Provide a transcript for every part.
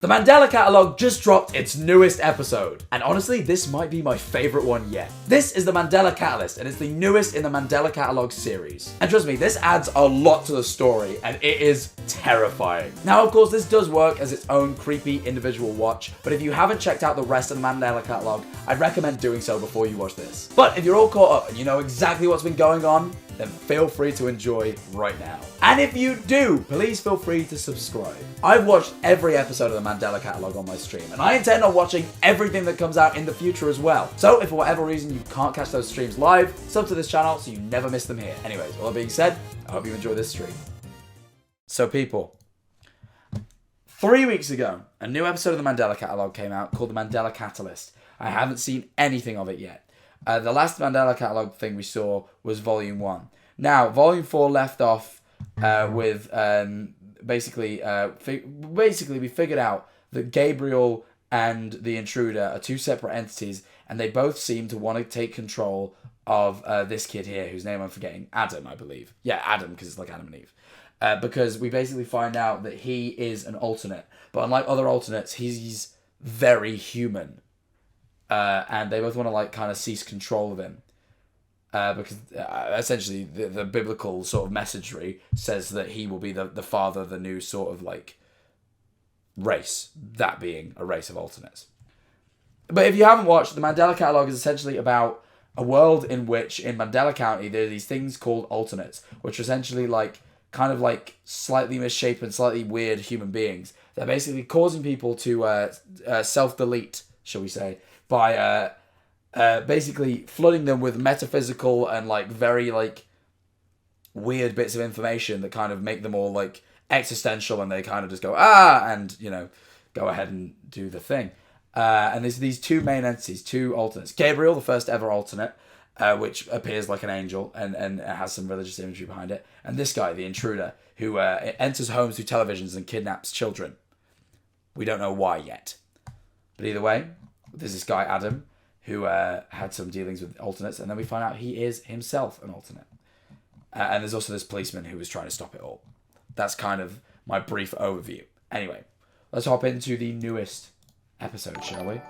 The Mandela Catalogue just dropped its newest episode, and honestly, this might be my favourite one yet. This is the Mandela Catalyst, and it's the newest in the Mandela Catalogue series. And trust me, this adds a lot to the story, and it is terrifying. Now, of course, this does work as its own creepy individual watch, but if you haven't checked out the rest of the Mandela Catalogue, I'd recommend doing so before you watch this. But if you're all caught up and you know exactly what's been going on, then feel free to enjoy right now. And if you do, please feel free to subscribe. I've watched every episode of the Mandela Catalogue on my stream, and I intend on watching everything that comes out in the future as well. So if for whatever reason you can't catch those streams live, sub to this channel so you never miss them here. Anyways, all that being said, I hope you enjoy this stream. So people, 3 weeks ago, a new episode of the Mandela Catalogue came out called the Mandela Catalyst. I haven't seen anything of it yet. The last Mandela Catalogue thing we saw was Volume 1. Now, Volume 4 left off with basically we figured out that Gabriel and the Intruder are two separate entities, and they both seem to want to take control of this kid here, whose name I'm forgetting. Adam, I believe. Yeah, Adam, because it's like Adam and Eve. Because we basically find out that he is an alternate. But unlike other alternates, he's very human. And they both want to like kind of seize control of him. Because essentially the biblical sort of messagery says that he will be the father of the new sort of like race, that being a race of alternates. But if you haven't watched, the Mandela Catalogue is essentially about a world in which in Mandela County there are these things called alternates, which are essentially like kind of like slightly misshapen, slightly weird human beings. They're basically causing people to self-delete, shall we say, by basically flooding them with metaphysical and like very like weird bits of information that kind of make them all like existential, and they kind of just go and you know go ahead and do the thing. And there's these two main entities, two alternates. Gabriel, the first ever alternate, which appears like an angel and has some religious imagery behind it, and this guy, the Intruder, who enters homes through televisions and kidnaps children. We don't know why yet, but either way, there's this guy Adam who had some dealings with alternates, and then we find out he is himself an alternate. And there's also this policeman who was trying to stop it all. That's kind of my brief overview. Anyway, let's hop into the newest episode, shall we?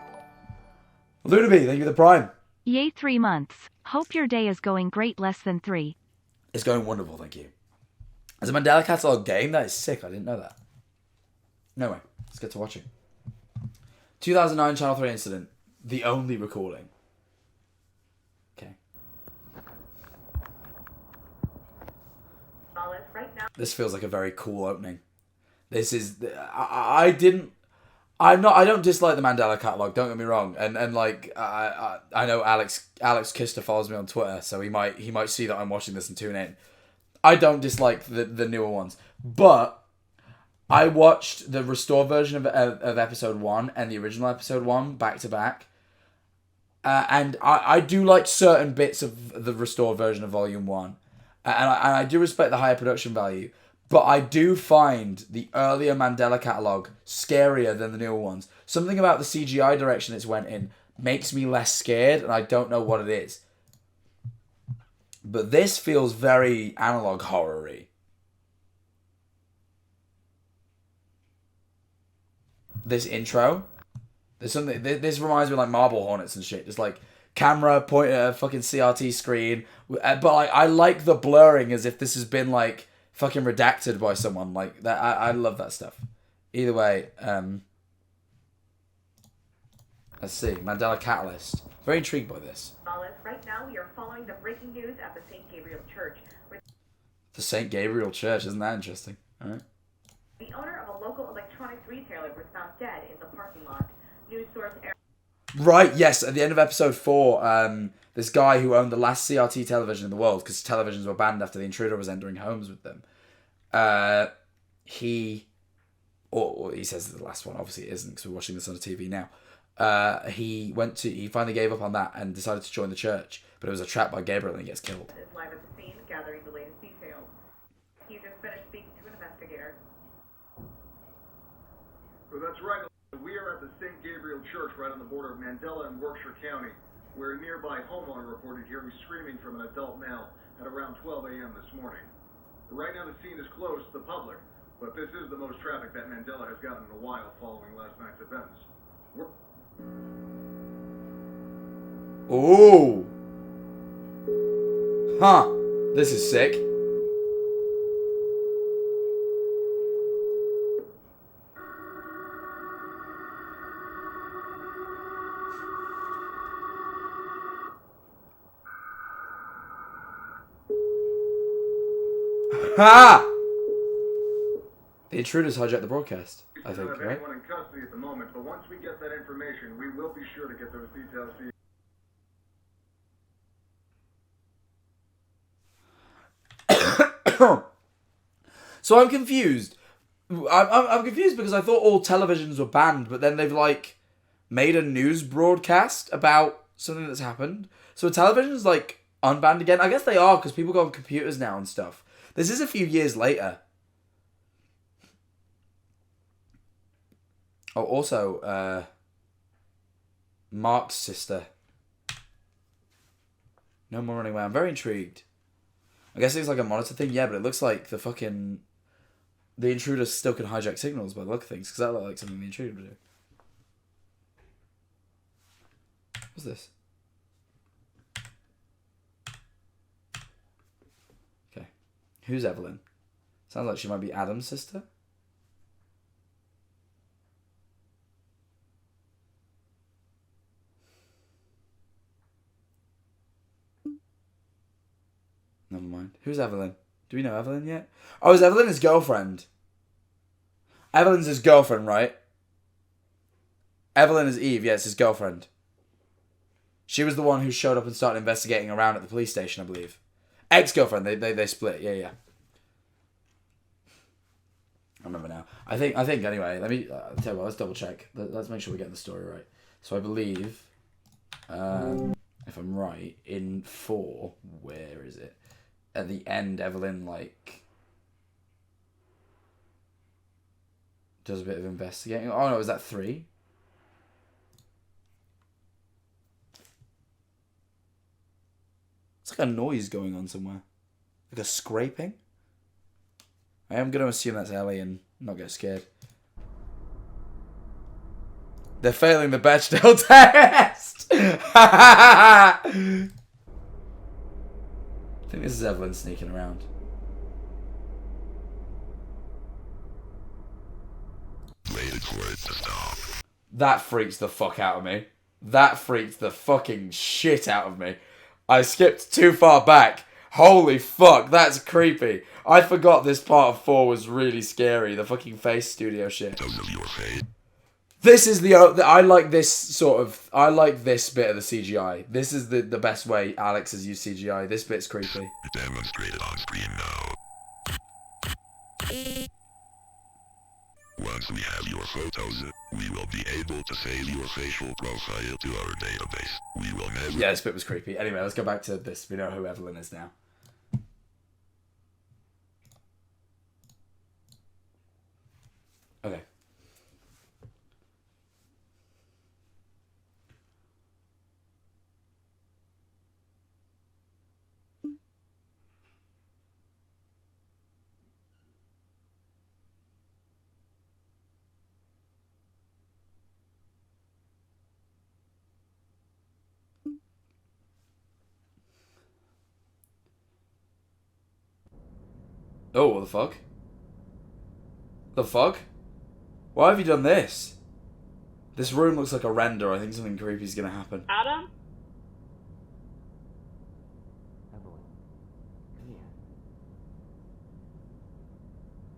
Lunaby, thank you for the Prime. Yay, 3 months. Hope your day is going great, less than 3. It's going wonderful, thank you. There's a Mandela Catalogue game? That is sick, I didn't know that. No way, let's get to watching. 2009 Channel 3 incident. The only recording. Okay. This feels like a very cool opening. This is... I don't dislike the Mandela Catalogue, don't get me wrong. And like, I know Alex Kister follows me on Twitter, so he might see that I'm watching this and tune in. I don't dislike the newer ones. But I watched the restored version of episode 1 and the original episode 1 back to back. And I do like certain bits of the restored version of Volume 1. And I do respect the higher production value. But I do find the earlier Mandela Catalogue scarier than the newer ones. Something about the CGI direction it's went in makes me less scared, and I don't know what it is. But this feels very analog horror-y. This intro, there's something. This reminds me of like Marble Hornets and shit. Just like camera pointing at a fucking CRT screen, but like I like the blurring as if this has been like fucking redacted by someone like that. I love that stuff. Either way, let's see. Mandela Catalyst. Very intrigued by this. Right now, we are following the breaking news at the St. Gabriel Church. The St. Gabriel Church, isn't that interesting? All right. The owner of a local electronics retailer was found dead in the parking lot. News source. Right, yes. At the end of episode 4, this guy who owned the last CRT television in the world, because televisions were banned after the Intruder was entering homes with them. He says the last one. Obviously, it isn't because we're watching this on the TV now. He finally gave up on that and decided to join the church, but it was a trap by Gabriel and he gets killed. Is live at the scene, gathering the latest details. He just finished speaking to an investigator. Well, that's right. We are at the St. Gabriel Church right on the border of Mandela and Berkshire County, where a nearby homeowner reported hearing screaming from an adult male at around 12 a.m. this morning. Right now the scene is closed to the public, But this is the most traffic that Mandela has gotten in a while following last night's events. Ooh. Huh. This is sick. Ha! The intruders hijacked the broadcast, I think, have right? anyone in custody at the moment, but once we get that information, we will be sure to get those details to you. So I'm confused. I'm confused because I thought all televisions were banned, but then they've like made a news broadcast about something that's happened. So television's like unbanned again. I guess they are because people go on computers now and stuff. This is a few years later. Oh, also, Mark's sister. No more running away. I'm very intrigued. I guess it's like a monitor thing, yeah, but it looks like the intruder still can hijack signals by the look of things, because that looked like something the intruder would do. What's this? Okay. Who's Evelyn? Sounds like she might be Adam's sister. Never mind. Who's Evelyn? Do we know Evelyn yet? Oh, is Evelyn his girlfriend? Evelyn's his girlfriend, right? Evelyn is Eve, yeah, it's his girlfriend. She was the one who showed up and started investigating around at the police station, I believe. Ex-girlfriend, they split, yeah. I remember now. I think anyway, let me, tell you what, let's double check. Let's make sure we're getting the story right. So I believe, if I'm right, in 4, where is it? At the end, Evelyn, like, does a bit of investigating. Oh, no, is that 3? It's like a noise going on somewhere. Like a scraping. I am going to assume that's Ellie and not get scared. They're failing the Bechdel test! I think this is Evelyn sneaking around. Waited for it to stop. That freaks the fuck out of me. That freaked the fucking shit out of me. I skipped too far back. Holy fuck, that's creepy. I forgot this part of 4 was really scary. The fucking face studio shit. Those of your fate. This is I like this bit of the CGI. This is the best way Alex has used CGI. This bit's creepy. Demonstrated on screen now. Once we have your photos, we will be able to save your facial profile to our database. We will never... Yeah, this bit was creepy. Anyway, let's go back to this. We know who Evelyn is now. Okay. Oh, what the fuck? The fuck? Why have you done this? This room looks like a render. I think something creepy is gonna happen. Adam? Evelyn, come here.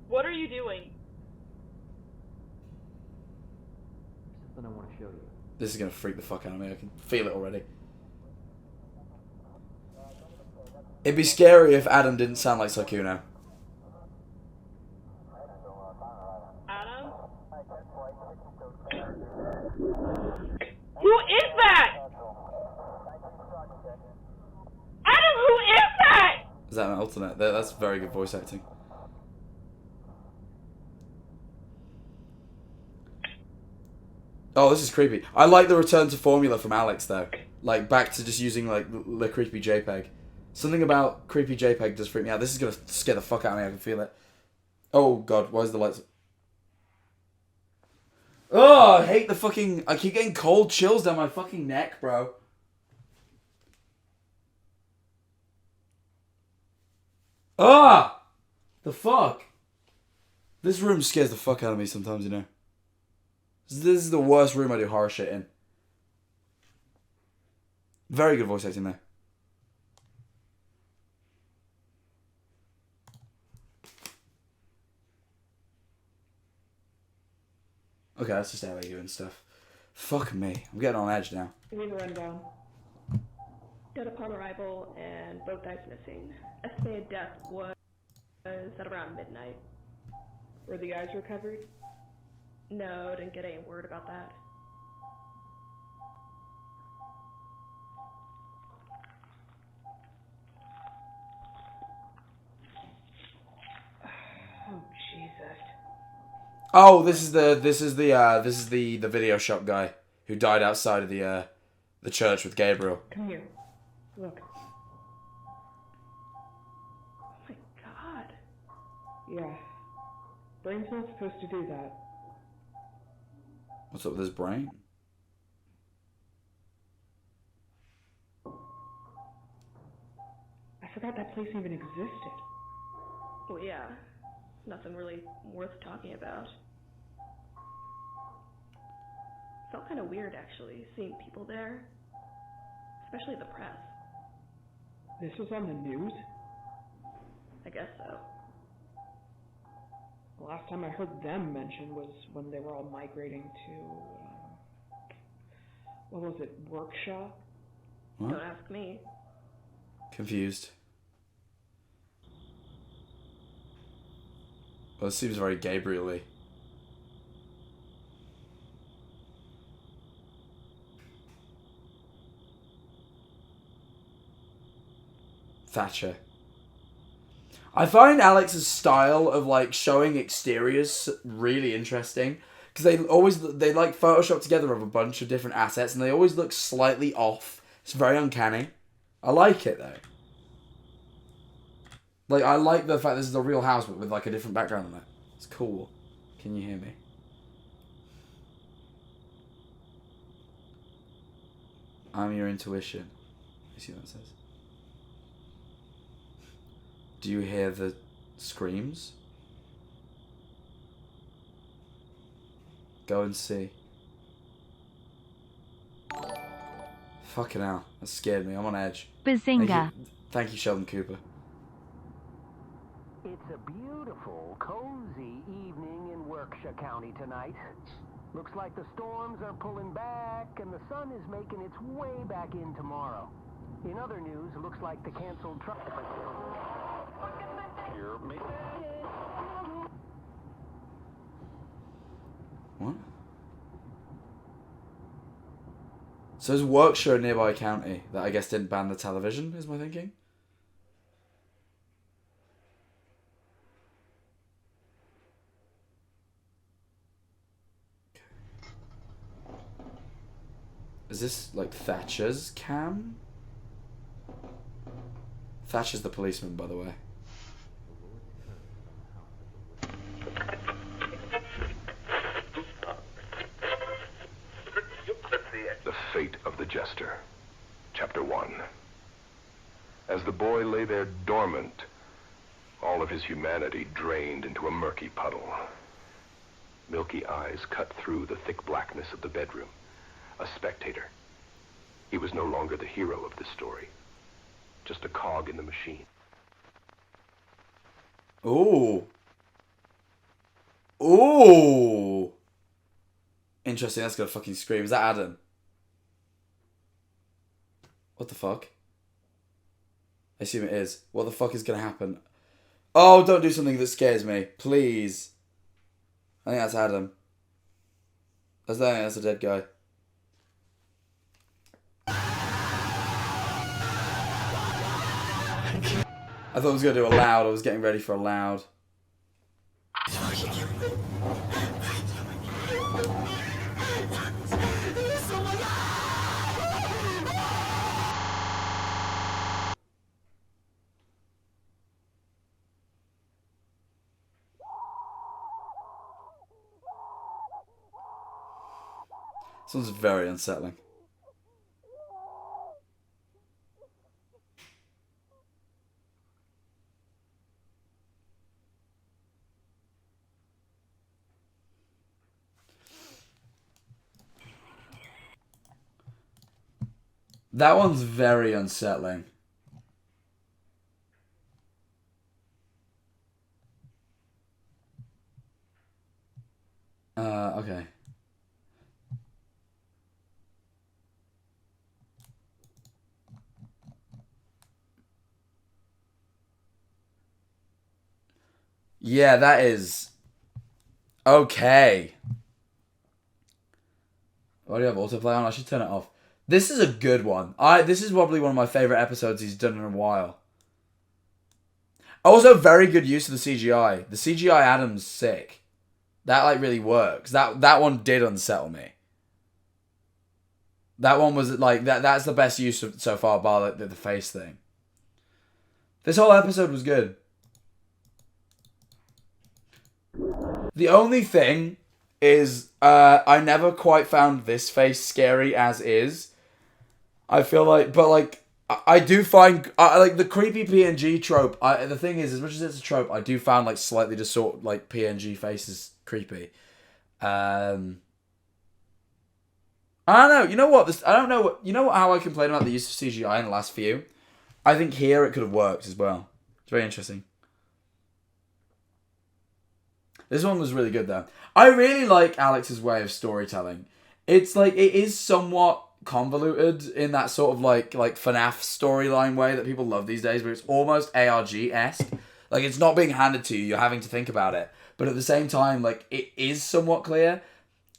What are you doing? There's something I want to show you. This is gonna freak the fuck out of me. I can feel it already. It'd be scary if Adam didn't sound like Sakuno. Adam? Who is that? Adam, who is that? Is that an alternate? That's very good voice acting. Oh, this is creepy. I like the return to formula from Alex, though. Like, back to just using, like, the creepy JPEG. Something about creepy JPEG does freak me out. This is going to scare the fuck out of me. I can feel it. Oh god, why is the lights... Oh, I hate the fucking... I keep getting cold chills down my fucking neck, bro. Ah! The fuck? This room scares the fuck out of me sometimes, you know. This is the worst room I do horror shit in. Very good voice acting there. Okay, let's just LA you and stuff. Fuck me. I'm getting on edge now. We need a rundown. Dead upon arrival and both guys missing. Estimated death was at around midnight. Were the guys recovered? No, didn't get any word about that. Oh Jesus. Oh, this is the video shop guy who died outside of the church with Gabriel. Come here. Look. Oh my god. Yeah. Brain's not supposed to do that. What's up with his brain? I forgot that place even existed. Well, yeah. Nothing really worth talking about. Felt kind of weird, actually, seeing people there. Especially the press. This was on the news? I guess so. The last time I heard them mentioned was when they were all migrating to, what was it, workshop? What? Don't ask me. Confused. Well, it seems very Gabriel-y. Thatcher. I find Alex's style of like showing exteriors really interesting because they like Photoshop together of a bunch of different assets and they always look slightly off. It's very uncanny. I like it though. Like I like the fact this is a real house but with like a different background on it. It's cool. Can you hear me? I'm your intuition. You see what it says? Do you hear the screams? Go and see. Fucking hell. That scared me. I'm on edge. Bazinga. Thank you, Sheldon Cooper. It's a beautiful, cozy evening in Workshire County tonight. Looks like the storms are pulling back and the sun is making its way back in tomorrow. In other news, looks like the canceled traffic. What? So is Workshire a nearby county that I guess didn't ban the television, is my thinking? Is this like Thatcher's cam? Thatcher's the policeman, by the way. The Fate of the Jester. Chapter 1. As the boy lay there dormant, all of his humanity drained into a murky puddle. Milky eyes cut through the thick blackness of the bedroom. A spectator. He was no longer the hero of the story. Just a cog in the machine. Ooh. Ooh. Interesting, that's gonna fucking scream. Is that Adam? What the fuck? I assume it is. What the fuck is gonna happen? Oh, don't do something that scares me. Please. I think that's Adam. That's a dead guy. I thought I was going to do a loud. I was getting ready for a loud. This one's very unsettling. That one's very unsettling. Okay. Yeah, that is... Okay. Why do you have autoplay on? I should turn it off. This is a good one. This is probably one of my favourite episodes he's done in a while. Also, very good use of the CGI. The CGI Adam's sick. That, like, really works. That one did unsettle me. That one was, like, that's the best use of, so far, bar like, the face thing. This whole episode was good. The only thing is, I never quite found this face scary as is. I feel like, but like, I do find, like, the creepy PNG trope, the thing is, as much as it's a trope, I do find, like, slightly distorted, like, PNG faces creepy. I don't know, you know what, I don't know what, you know how I complain about the use of CGI in the last few? I think here it could have worked as well. It's very interesting. This one was really good, though. I really like Alex's way of storytelling. It's, like, it is somewhat convoluted in that sort of, like FNAF storyline way that people love these days, where it's almost ARG-esque. Like, it's not being handed to you, you're having to think about it. But at the same time, like, it is somewhat clear.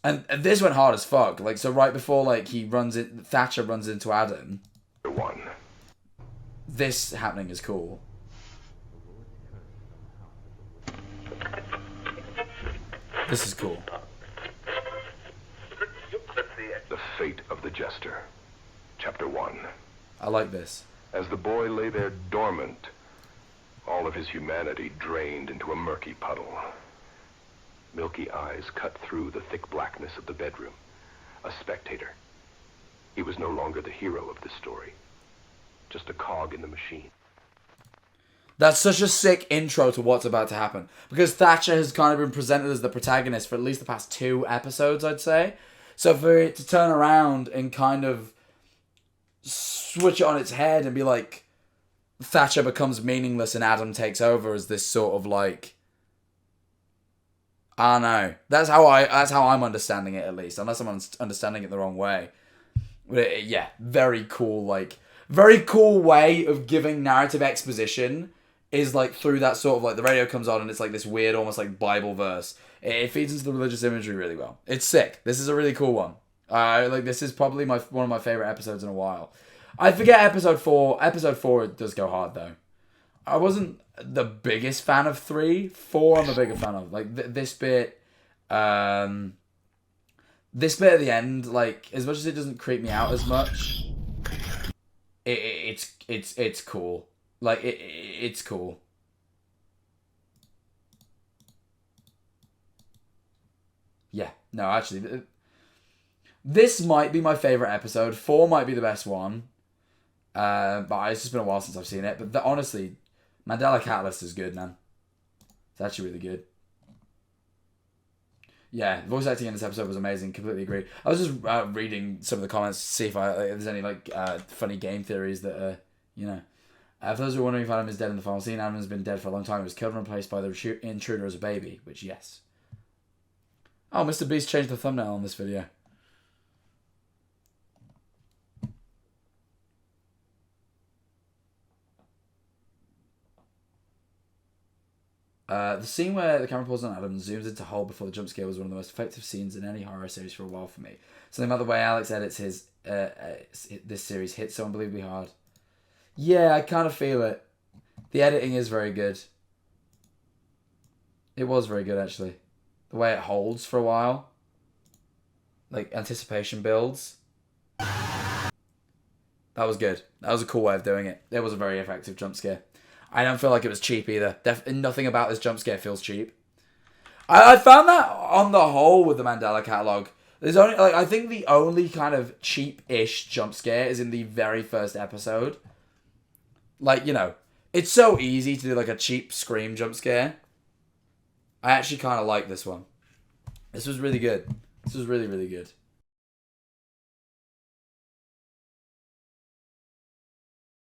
And this went hard as fuck. Like, so right before, like, Thatcher runs into Adam. This happening is cool. This is cool. The Fate of the Jester. Chapter 1. I like this. As the boy lay there dormant, all of his humanity drained into a murky puddle. Milky eyes cut through the thick blackness of the bedroom. A spectator. He was no longer the hero of this story. Just a cog in the machine. That's such a sick intro to what's about to happen. Because Thatcher has kind of been presented as the protagonist for at least the past 2 episodes, I'd say. So for it to turn around and kind of switch it on its head and be like, Thatcher becomes meaningless and Adam takes over as this sort of like, I don't know. That's how I'm understanding it, at least, unless I'm understanding it the wrong way. But yeah, very cool, like, very cool way of giving narrative exposition is like through that sort of like the radio comes on and it's like this weird almost like Bible verse. It feeds into the religious imagery really well. It's sick. This is a really cool one. Like, this is probably one of my favorite episodes in a while. I forget episode 4. Episode 4 does go hard though. I wasn't the biggest fan of 3. 4 I'm a bigger fan of. Like this bit at the end, like, as much as it doesn't creep me out as much, it's cool. Like it's cool. Yeah, no, actually, this might be my favorite episode. 4 might be the best one. But it's just been a while since I've seen it. But honestly, Mandela Catalogue is good, man. It's actually really good. Yeah, voice acting in this episode was amazing. Completely agree. I was just reading some of the comments to see if there's any like funny game theories that you know. For those who are wondering if Adam is dead in the final scene, Adam has been dead for a long time. He was killed and replaced by the intruder as a baby. Which, yes. Oh, Mr. Beast changed the thumbnail on this video. The scene where the camera pulls on Adam and zooms into Hole before the jump scare was one of the most effective scenes in any horror series for a while for me. Something about the way Alex edits this series hits so unbelievably hard. Yeah, I kind of feel it. The editing is very good. It was very good, actually. The way it holds for a while. Like, anticipation builds. That was good. That was a cool way of doing it. It was a very effective jump scare. I don't feel like it was cheap either. Nothing about this jump scare feels cheap. I found that on the whole with the Mandela Catalogue, There's only, like, I think the only kind of cheap-ish jump scare is in the very first episode. Like, you know, it's so easy to do, like, a cheap Scream jump scare. I actually kind of like this one. This was really good. This was really, really good.